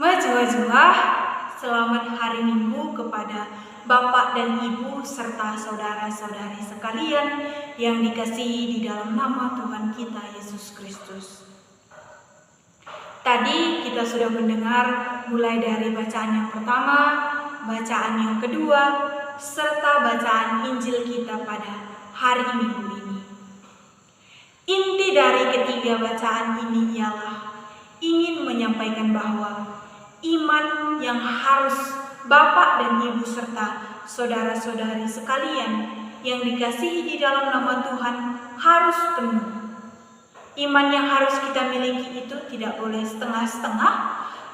Majua-jua, selamat hari Minggu kepada Bapak dan Ibu serta saudara-saudari sekalian yang dikasihi di dalam nama Tuhan kita Yesus Kristus. Tadi kita sudah mendengar mulai dari bacaan yang pertama, bacaan yang kedua, serta bacaan Injil kita pada hari Minggu ini. Inti dari ketiga bacaan ini ialah ingin menyampaikan bahwa iman yang harus Bapak dan Ibu serta saudara-saudari sekalian yang dikasihi di dalam nama Tuhan harus penuh. Iman yang harus kita miliki itu tidak boleh setengah-setengah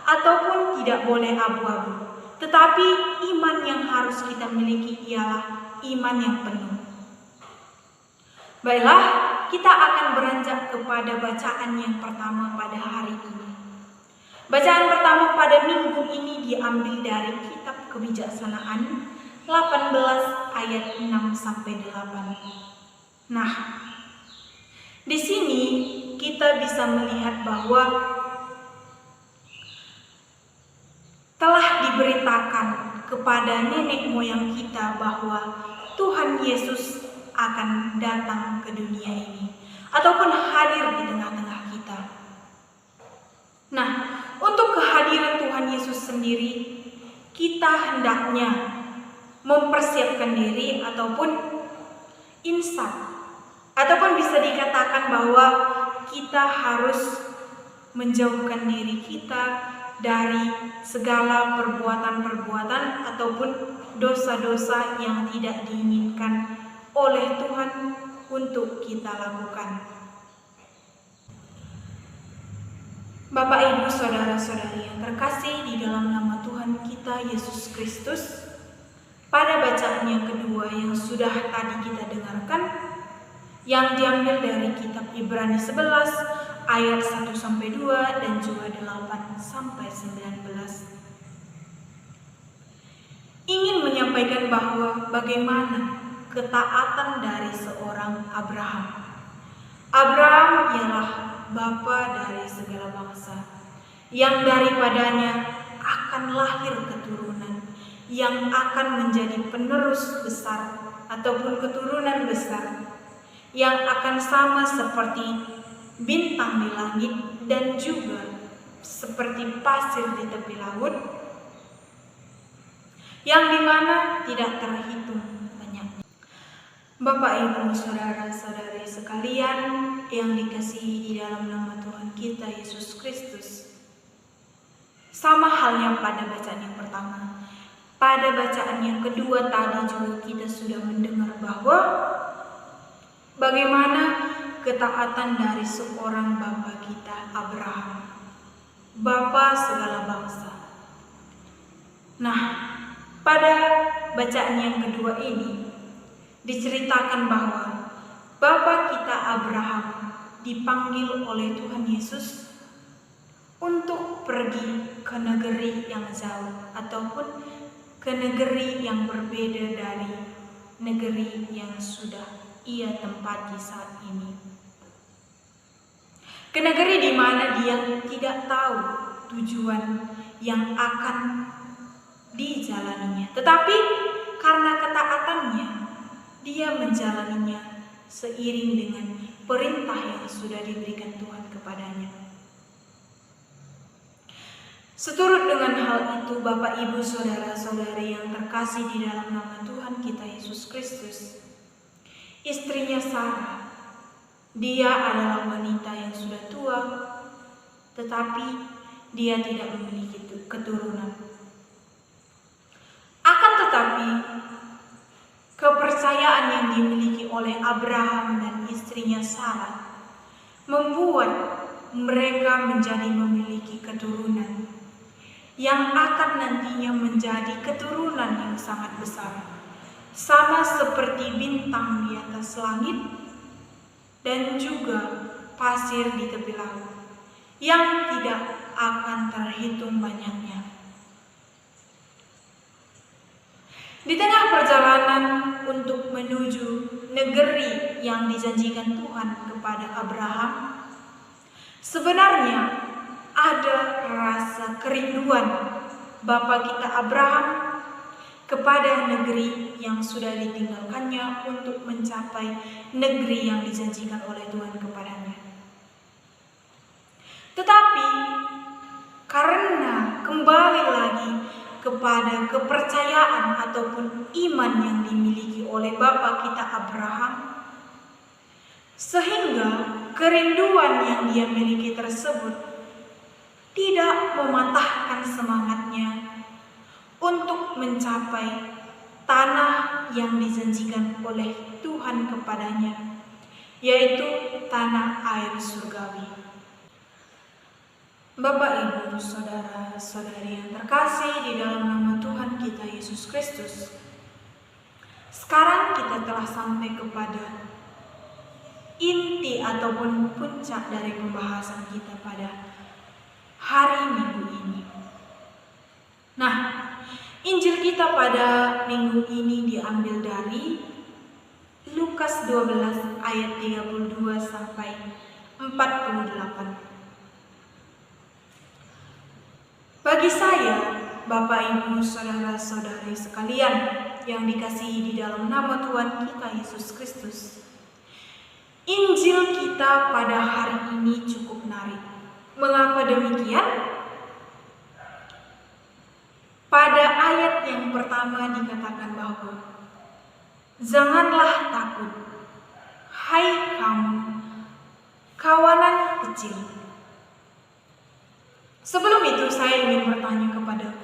ataupun tidak boleh abu-abu. Tetapi iman yang harus kita miliki ialah iman yang penuh. Baiklah, kita akan beranjak kepada bacaan yang pertama pada hari ini. Bacaan pertama pada minggu ini diambil dari kitab Kebijaksanaan 18 ayat 6-8. Nah, di sini kita bisa melihat bahwa telah diberitakan kepada nenek moyang kita bahwa Tuhan Yesus akan datang ke dunia ini ataupun hadir di tengah-tengah kita. Nah, untuk kehadiran Tuhan Yesus sendiri, kita hendaknya mempersiapkan diri ataupun insaf, ataupun bisa dikatakan bahwa kita harus menjauhkan diri kita dari segala perbuatan-perbuatan ataupun dosa-dosa yang tidak diinginkan oleh Tuhan untuk kita lakukan. Bapak, Ibu, saudara-saudari yang terkasih di dalam nama Tuhan kita Yesus Kristus, pada bacaan yang kedua yang sudah tadi kita dengarkan, yang diambil dari kitab Ibrani 11 ayat 1-2 dan juga 8-19, ingin menyampaikan bahwa bagaimana ketaatan dari seorang Abraham. Abraham ialah bapa dari segala bangsa, yang daripadanya akan lahir keturunan yang akan menjadi penerus besar ataupun keturunan besar yang akan sama seperti bintang di langit dan juga seperti pasir di tepi laut, yang dimana tidak terhitung banyaknya. Bapak, Ibu, saudara-saudari sekalian yang dikasihi di dalam nama Tuhan kita Yesus Kristus, sama halnya pada bacaan yang pertama, pada bacaan yang kedua tadi juga kita sudah mendengar bahwa bagaimana ketaatan dari seorang bapa kita Abraham, bapa segala bangsa. Nah, pada bacaan yang kedua ini diceritakan bahwa bapa kita Abraham dipanggil oleh Tuhan Yesus untuk pergi ke negeri yang jauh ataupun ke negeri yang berbeda dari negeri yang sudah ia tempati saat ini. Ke negeri di mana dia tidak tahu tujuan yang akan dijalaninya, tetapi karena ketaatannya dia menjalaninya seiring dengan perintah yang sudah diberikan Tuhan kepadanya. Seturut dengan hal itu, Bapak, Ibu, saudara-saudari yang terkasih di dalam nama Tuhan kita Yesus Kristus, istrinya Sarah, dia adalah wanita yang sudah tua, tetapi dia tidak memiliki keturunan. Akan tetapi kepercayaan yang dimiliki oleh Abraham dan istrinya Sarah membuat mereka menjadi memiliki keturunan yang akan nantinya menjadi keturunan yang sangat besar, sama seperti bintang di atas langit dan juga pasir di tepi laut yang tidak akan terhitung banyaknya. Di tengah perjalanan untuk menuju negeri yang dijanjikan Tuhan kepada Abraham, sebenarnya ada rasa kerinduan Bapa kita Abraham kepada negeri yang sudah ditinggalkannya untuk mencapai negeri yang dijanjikan oleh Tuhan kepadanya. Tetapi karena kembali lagi kepada kepercayaan ataupun iman yang dimiliki oleh Bapa kita Abraham, sehingga kerinduan yang dia miliki tersebut tidak mematahkan semangatnya untuk mencapai tanah yang dijanjikan oleh Tuhan kepadanya, yaitu tanah air surgawi. Bapak, Ibu, saudara-saudari yang terkasih di dalam nama Tuhan kita Yesus Kristus, sekarang kita telah sampai kepada inti ataupun puncak dari pembahasan kita pada hari Minggu ini. Nah, Injil kita pada minggu ini diambil dari Lukas 12 ayat 32 sampai 48. Bagi saya, Bapak, Ibu, saudara-saudari sekalian yang dikasihi di dalam nama Tuhan kita Yesus Kristus, Injil kita pada hari ini cukup menarik. Mengapa demikian? Pada ayat yang pertama dikatakan bahwa janganlah takut, hai kamu kawanan kecil. Sebelum itu saya ingin bertanya kepada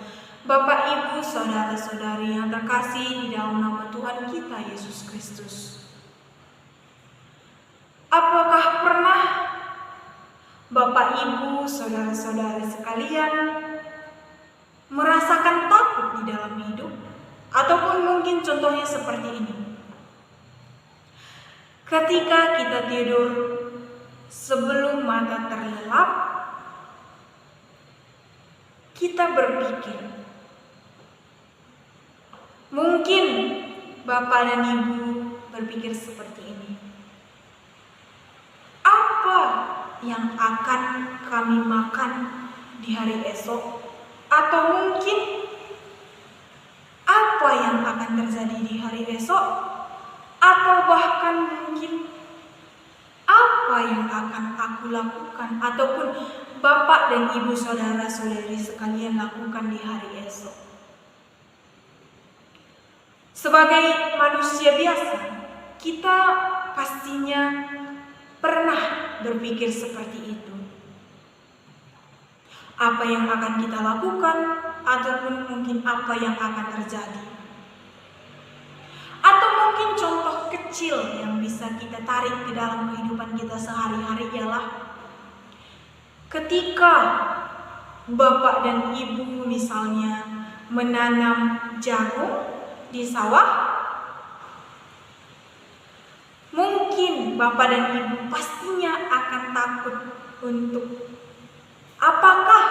Bapak, Ibu, saudara-saudari yang terkasih di dalam nama Tuhan kita Yesus Kristus. Apakah pernah Bapak, Ibu, saudara-saudari sekalian merasakan takut di dalam hidup? Ataupun mungkin contohnya seperti ini. Ketika kita tidur, sebelum mata terlelap, kita berpikir. Mungkin Bapak dan Ibu berpikir seperti ini. Apa yang akan kami makan di hari esok? Atau mungkin apa yang akan terjadi di hari esok? Atau bahkan mungkin apa yang akan aku lakukan ataupun Bapak dan Ibu saudara-saudari sekalian lakukan di hari esok? Sebagai manusia biasa, kita pastinya pernah berpikir seperti itu. Apa yang akan kita lakukan ataupun mungkin apa yang akan terjadi. Atau mungkin contoh kecil yang bisa kita tarik ke dalam kehidupan kita sehari-hari ialah ketika Bapak dan Ibu misalnya menanam jagung di sawah, mungkin Bapak dan Ibu pastinya akan takut untuk apakah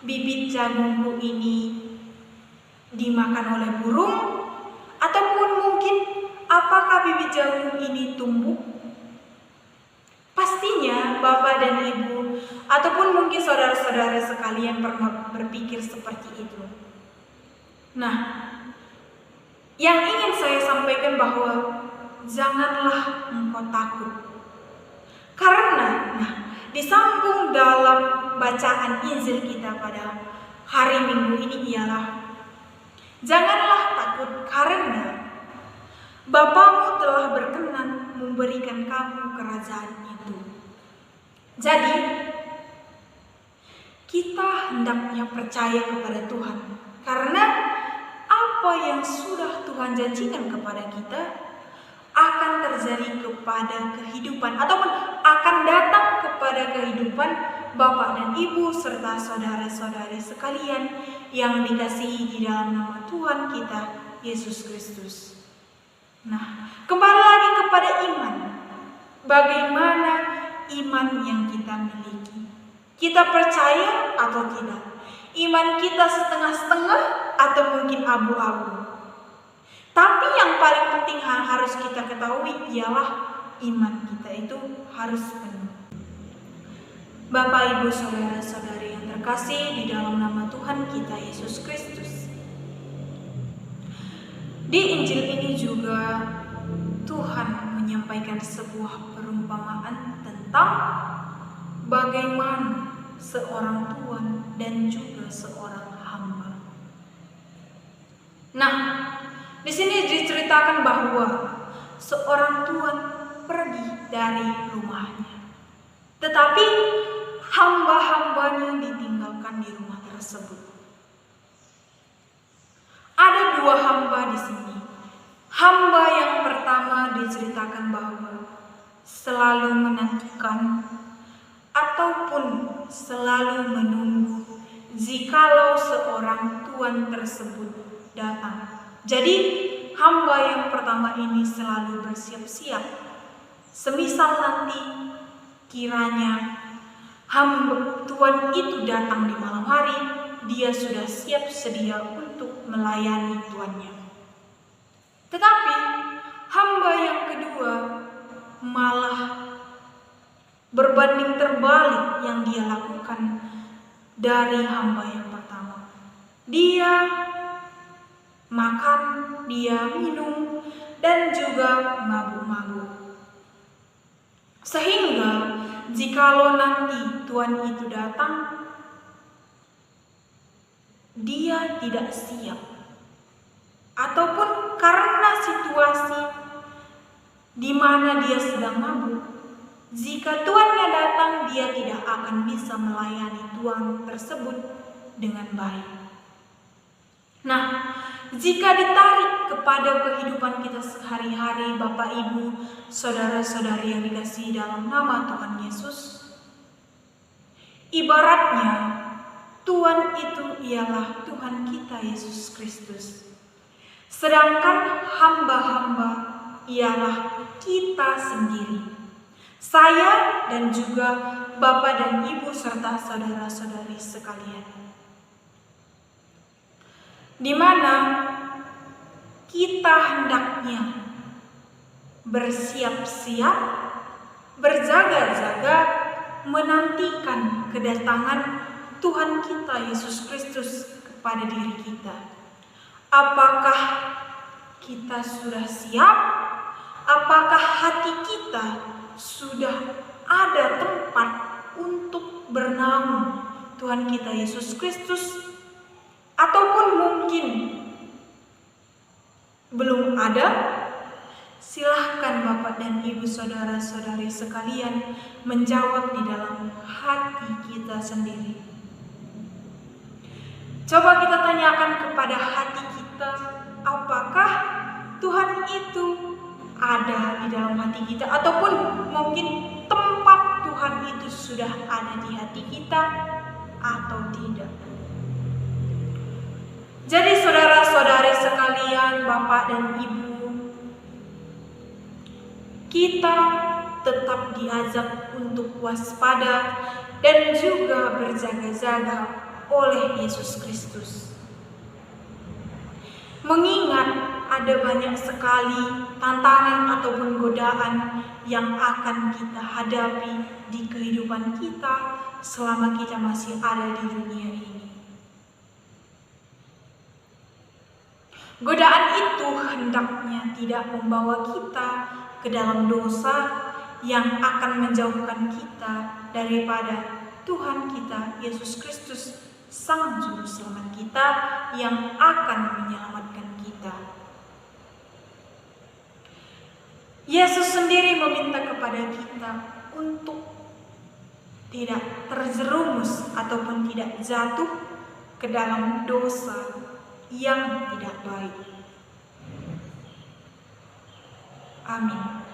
bibit jagungku ini dimakan oleh burung, ataupun mungkin apakah bibit jagung ini tumbuh? Pastinya Bapak dan Ibu ataupun mungkin saudara-saudara sekalian pernah berpikir seperti itu. Nah, yang ingin saya sampaikan bahwa janganlah engkau takut. Karena disambung dalam bacaan Injil kita pada hari Minggu ini ialah janganlah takut karena Bapamu telah berkenan memberikan kamu kerajaan itu. Jadi kita hendaknya percaya kepada Tuhan karena apa yang sudah Tuhan janjikan kepada kita akan terjadi kepada kehidupan ataupun akan datang kepada kehidupan Bapak dan Ibu serta saudara-saudari sekalian yang dikasihi di dalam nama Tuhan kita Yesus Kristus. Nah, kembali lagi kepada iman. Bagaimana iman yang kita miliki? Kita percaya atau tidak? Iman kita setengah-setengah atau mungkin abu-abu? Tapi yang paling penting harus kita ketahui ialah iman kita itu harus penuh. Bapak, Ibu, Saudara-saudari yang terkasih di dalam nama Tuhan kita Yesus Kristus. Di Injil ini juga Tuhan menyampaikan sebuah perumpamaan tentang bagaimana seorang tuan dan juga seorang hamba. Nah, di sini diceritakan bahwa seorang tuan pergi dari rumahnya, tetapi hamba-hambanya ditinggalkan di rumah tersebut. Ada dua hamba di sini. Hamba yang pertama diceritakan bahwa selalu menantikan ataupun selalu menunggu jikalau seorang tuan tersebut datang. Jadi hamba yang pertama ini selalu bersiap-siap. Semisal nanti kiranya hamba tuan itu datang di malam hari, dia sudah siap sedia untuk melayani tuannya. Tetapi hamba yang kedua malah berbanding terbalik yang dia lakukan dari hamba yang pertama. Dia makan, dia minum, dan juga mabuk-mabuk. Sehingga jikalau nanti tuan itu datang, dia tidak siap. Ataupun karena situasi di mana dia sedang mabuk, jika tuannya datang, dia tidak akan bisa melayani tuan tersebut dengan baik. Nah, jika ditarik kepada kehidupan kita sehari-hari, Bapak, Ibu, Saudara-saudari yang dikasihi dalam nama Tuhan Yesus, ibaratnya Tuhan itu ialah Tuhan kita Yesus Kristus. Sedangkan hamba-hamba ialah kita sendiri. Saya dan juga Bapak dan Ibu serta saudara-saudari sekalian. Di mana kita hendaknya bersiap-siap, berjaga-jaga menantikan kedatangan Tuhan kita Yesus Kristus kepada diri kita. Apakah kita sudah siap? Apakah hati kita sudah ada tempat untuk bernaung Tuhan kita Yesus Kristus? Ataupun mungkin belum ada? Silahkan Bapak dan Ibu saudara-saudari sekalian menjawab di dalam hati kita sendiri. Coba kita tanyakan kepada hati kita, apakah Tuhan itu ada di dalam hati kita, ataupun mungkin tempat Tuhan itu sudah ada di hati kita atau tidak. Jadi saudara-saudari sekalian, Bapak dan Ibu, kita tetap diajak untuk waspada dan juga berjaga-jaga oleh Yesus Kristus. Mengingat ada banyak sekali tantangan ataupun godaan yang akan kita hadapi di kehidupan kita selama kita masih ada di dunia ini. Godaan itu hendaknya tidak membawa kita ke dalam dosa yang akan menjauhkan kita daripada Tuhan kita Yesus Kristus, Sang Juru Selamat kita yang akan menyelamatkan kita. Yesus sendiri meminta kepada kita untuk tidak terjerumus ataupun tidak jatuh ke dalam dosa yang tidak baik. Amin.